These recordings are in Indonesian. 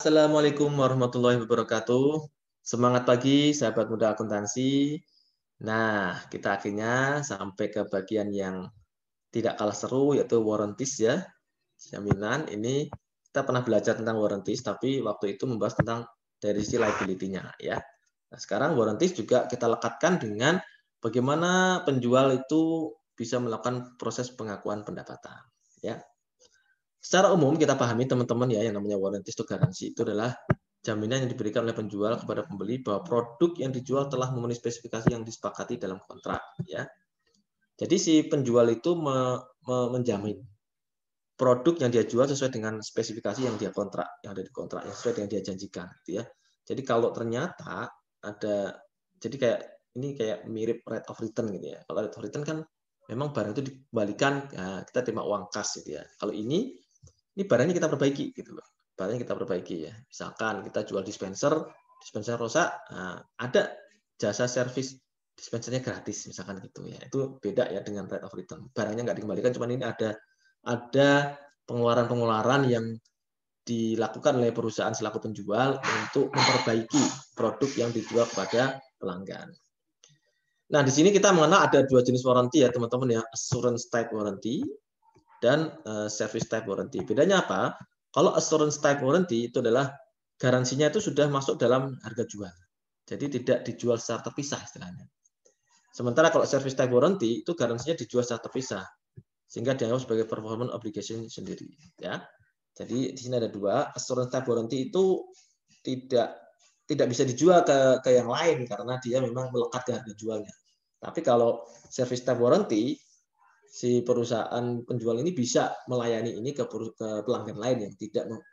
Assalamualaikum warahmatullahi wabarakatuh. Semangat pagi, sahabat muda akuntansi. Nah, kita akhirnya sampai ke bagian yang tidak kalah seru, yaitu warranties ya. Jaminan ini kita pernah belajar tentang warranties, tapi waktu itu membahas tentang dari sisi liability-nya ya. Nah, sekarang warranties juga kita lekatkan dengan bagaimana penjual itu bisa melakukan proses pengakuan pendapatan ya. Secara umum kita pahami teman-teman ya, yang namanya warranty itu garansi itu adalah jaminan yang diberikan oleh penjual kepada pembeli bahwa produk yang dijual telah memenuhi spesifikasi yang disepakati dalam kontrak ya. Jadi si penjual itu menjamin produk yang dia jual sesuai dengan spesifikasi yang dia kontrak, yang ada di kontrak, yang sesuai dengan dia janjikan gitu ya. Jadi kalau ternyata ada, jadi kayak ini kayak mirip rate of return gitu ya. Kalau rate of return kan memang barang itu dikembalikan, ya, kita terima uang kas gitu ya. Kalau ini barangnya kita perbaiki gitu loh. Barangnya kita perbaiki ya. Misalkan kita jual dispenser rusak, nah, ada jasa servis dispensernya gratis misalkan gitu ya. Itu beda ya dengan rate of return. Barangnya nggak dikembalikan, cuman ini ada pengeluaran-pengeluaran yang dilakukan oleh perusahaan selaku penjual untuk memperbaiki produk yang dijual kepada pelanggan. Nah, di sini kita mengenal ada dua jenis warranty ya, teman-teman ya, assurance type warranty dan service type warranty. Bedanya apa? Kalau assurance type warranty itu adalah garansinya itu sudah masuk dalam harga jual. Jadi tidak dijual secara terpisah istilahnya. Sementara kalau service type warranty itu garansinya dijual secara terpisah sehingga dianggap sebagai performance obligation sendiri ya. Jadi di sini ada dua, assurance type warranty itu tidak bisa dijual ke yang lain karena dia memang melekat ke harga jualnya. Tapi kalau service type warranty si perusahaan penjual ini bisa melayani ini ke pelanggan lain yang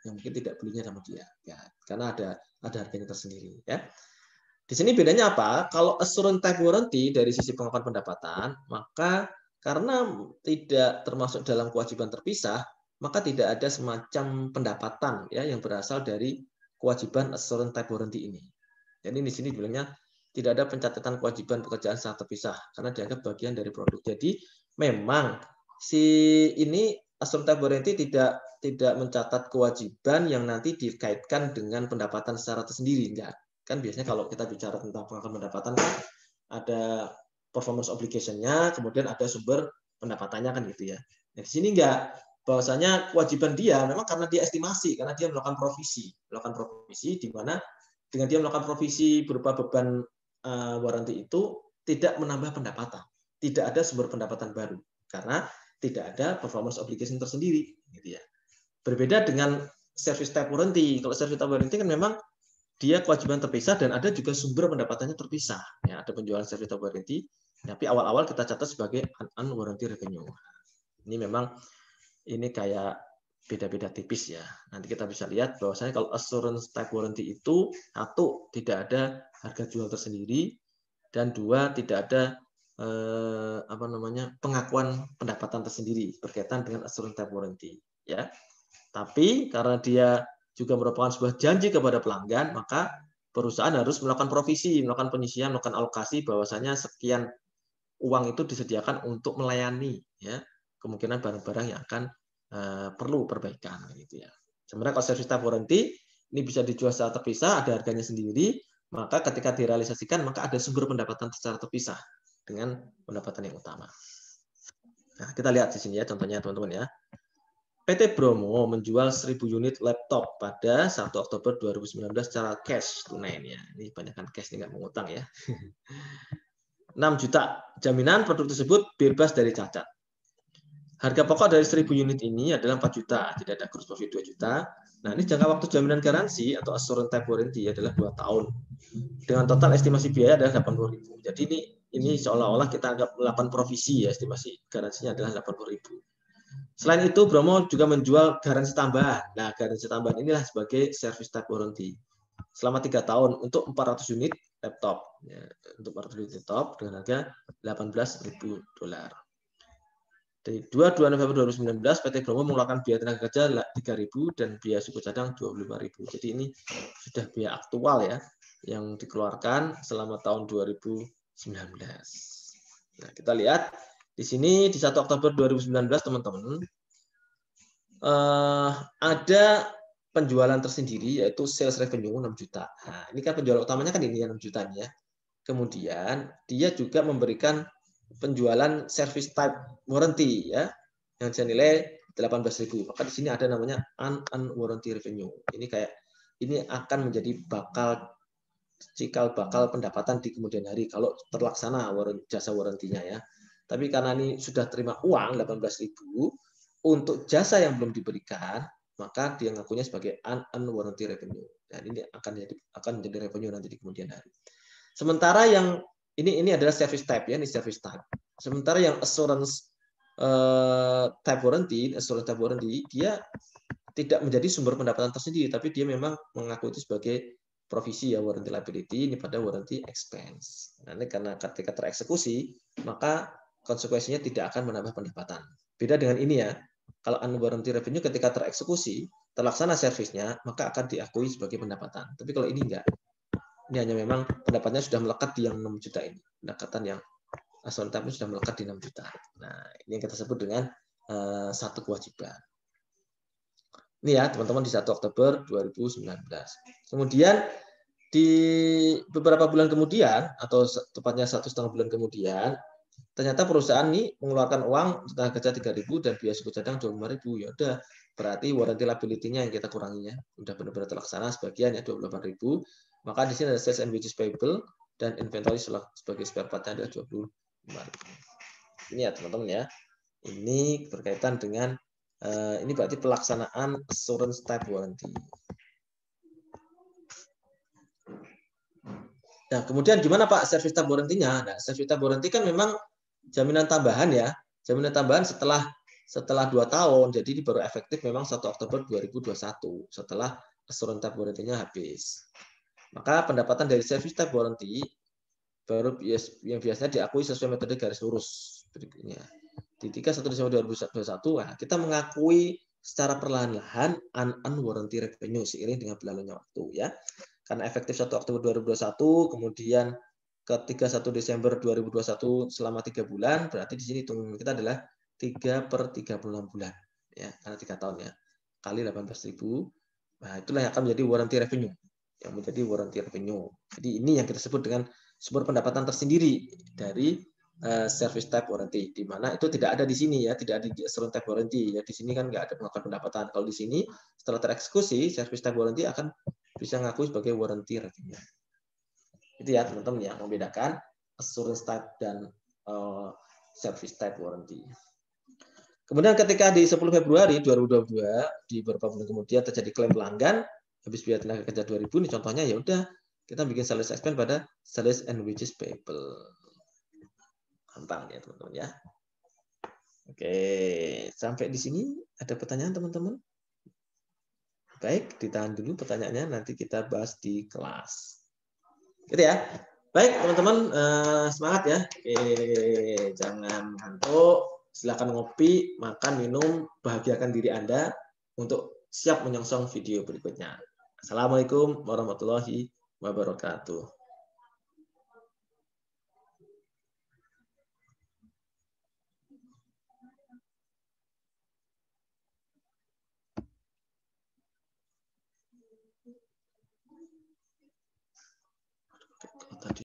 mungkin tidak belinya sama dia ya, karena ada harganya tersendiri ya. Di sini bedanya apa? Kalau assurance type warranty dari sisi pengakuan pendapatan, maka karena tidak termasuk dalam kewajiban terpisah, maka tidak ada semacam pendapatan ya yang berasal dari kewajiban assurance type warranty ini. Jadi di sini bilangnya tidak ada pencatatan kewajiban pekerjaan secara terpisah karena dianggap bagian dari produk. Jadi memang si ini assurance type warranty tidak mencatat kewajiban yang nanti dikaitkan dengan pendapatan secara tersendiri, enggak. Kan biasanya kalau kita bicara tentang pengakuan pendapatan kan ada performance obligation-nya, kemudian ada sumber pendapatannya kan gitu ya. Nah, di sini enggak, bahwasanya kewajiban dia memang karena dia estimasi, karena dia melakukan provisi di mana dengan dia melakukan provisi berupa beban warranty itu tidak menambah pendapatan, tidak ada sumber pendapatan baru karena tidak ada performance obligation tersendiri gitu ya. Berbeda dengan service type warranty. Kalau service type warranty kan memang dia kewajiban terpisah dan ada juga sumber pendapatannya terpisah. Ya, ada penjualan service type warranty, tapi awal-awal kita catat sebagai unwarranty revenue. Ini memang ini kayak beda-beda tipis ya. Nanti kita bisa lihat bahwasanya kalau assurance type warranty itu satu tidak ada harga jual tersendiri dan dua tidak ada pengakuan pendapatan tersendiri berkaitan dengan assurance type warranty ya. Tapi karena dia juga merupakan sebuah janji kepada pelanggan, maka perusahaan harus melakukan provisi, melakukan penyisian, melakukan alokasi bahwasanya sekian uang itu disediakan untuk melayani ya kemungkinan barang-barang yang akan perlu perbaikan gitu ya. Sebenarnya kalau service type warranty ini bisa dijual secara terpisah, ada harganya sendiri, maka ketika direalisasikan maka ada sumber pendapatan secara terpisah dengan pendapatan yang utama. Nah, kita lihat di sini ya contohnya teman-teman ya. PT Bromo menjual 1.000 unit laptop pada 1 Oktober 2019 secara cash tunai ya. Ini banyakkan cash, nggak mengutang ya. 6 juta. Jaminan produk tersebut bebas dari cacat. Harga pokok dari 1.000 unit ini adalah 4 juta. Tidak ada gross profit 2 juta. Nah, ini jangka waktu jaminan garansi atau assurance type warranty adalah 2 tahun. Dengan total estimasi biaya adalah 80.000. Jadi ini seolah-olah kita anggap 8 provisi ya, estimasi garansinya adalah 80.000. Selain itu, Bromo juga menjual garansi tambahan. Nah, garansi tambahan inilah sebagai service type warranty. Selama 3 tahun untuk 400 unit laptop. Ya, untuk 400 unit laptop dengan harga $18.000. Dari 22 November 2019, PT Bromo mengeluarkan biaya tenaga kerja 3.000 dan biaya suku cadang 25.000. Jadi ini sudah biaya aktual ya, yang dikeluarkan selama tahun 2019. Nah, kita lihat di sini di 1 Oktober 2019 teman-teman ada penjualan tersendiri yaitu sales revenue 6 juta. Nah, ini kan penjualan utamanya kan ini 6 juta nih ya. Kemudian dia juga memberikan penjualan service type warranty ya yang senilai 18.000. Maka di sini ada namanya unwarranty revenue. Ini kayak ini akan menjadi cikal bakal pendapatan di kemudian hari kalau terlaksana jasa warrantinya ya. Tapi karena ini sudah terima uang 18.000 untuk jasa yang belum diberikan, maka dia ngakunya sebagai unwarranty revenue. Dan ini akan menjadi revenue nanti di kemudian hari. Sementara yang ini adalah service type ya, ini service type. Sementara yang assurance type warranty dia tidak menjadi sumber pendapatan tersendiri, tapi dia memang mengaku itu sebagai provisi ya warranty liability ini pada warranty expense. Nah, ini karena ketika tereksekusi, maka konsekuensinya tidak akan menambah pendapatan. Beda dengan ini ya, kalau unwarranty revenue ketika tereksekusi, terlaksana servisnya, maka akan diakui sebagai pendapatan. Tapi kalau ini enggak. Ini hanya memang pendapatnya sudah melekat di yang 6 juta ini. Pendapatan yang asal tapi sudah melekat di 6 juta. Nah, ini yang kita sebut dengan satu kewajiban. Ini ya, teman-teman di 1 Oktober 2019. Kemudian di beberapa bulan kemudian atau tepatnya 1,5 bulan kemudian, ternyata perusahaan ini mengeluarkan uang tenaga kerja 3.000 dan biaya suku cadang 25.000. Ya udah, berarti warranty liability-nya yang kita kuranginya. Udah benar-benar terlaksana sebagian ya 28.000. Maka di sini ada sales and wages payable dan inventory sebagai spare part-nya adalah 25.000. Ini ya teman-teman ya. Ini berkaitan dengan ini berarti pelaksanaan assurance type warranty. Nah, kemudian gimana Pak service type warranty-nya? Nah, service type warranty kan memang jaminan tambahan ya. Jaminan tambahan setelah 2 tahun. Jadi ini baru efektif memang 1 Oktober 2021 setelah assurance type warranty-nya habis. Maka pendapatan dari service type warranty baru yang biasanya diakui sesuai metode garis lurus berikutnya. Di 31 Desember 2021, nah, kita mengakui secara perlahan-lahan unwarranty revenue seiring dengan berlalunya waktu ya. Karena efektif 1 Oktober 2021, kemudian ke 31 Desember 2021 selama 3 bulan, berarti di sini hitungan kita adalah 3/36 bulan ya, karena 3 tahun ya. Kali 18.000. Nah, itulah yang akan menjadi warranty revenue. Yang menjadi warranty revenue. Jadi ini yang kita sebut dengan sumber pendapatan tersendiri dari service type warranty, di mana itu tidak ada di sini ya, tidak ada di assurance type warranty ya. Di sini kan nggak ada pengakuan pendapatan. Kalau di sini setelah tereksekusi, service type warranty akan bisa ngakui sebagai warranty revenue. Itu ya teman-teman yang membedakan assurance type dan service type warranty. Kemudian ketika di 10 Februari 2022 di beberapa bulan kemudian terjadi klaim pelanggan habis biaya tenaga kerja 2.000, ini contohnya ya udah kita bikin sales expense pada sales and wages payable. Gampang ya teman-teman ya. Oke, sampai di sini ada pertanyaan teman-teman? Baik, ditahan dulu pertanyaannya, nanti kita bahas di kelas. Gitu ya. Baik teman-teman, semangat ya. Oke, jangan ngantuk. Silakan ngopi, makan, minum, bahagiakan diri Anda untuk siap menyongsong video berikutnya. Assalamualaikum warahmatullahi wabarakatuh.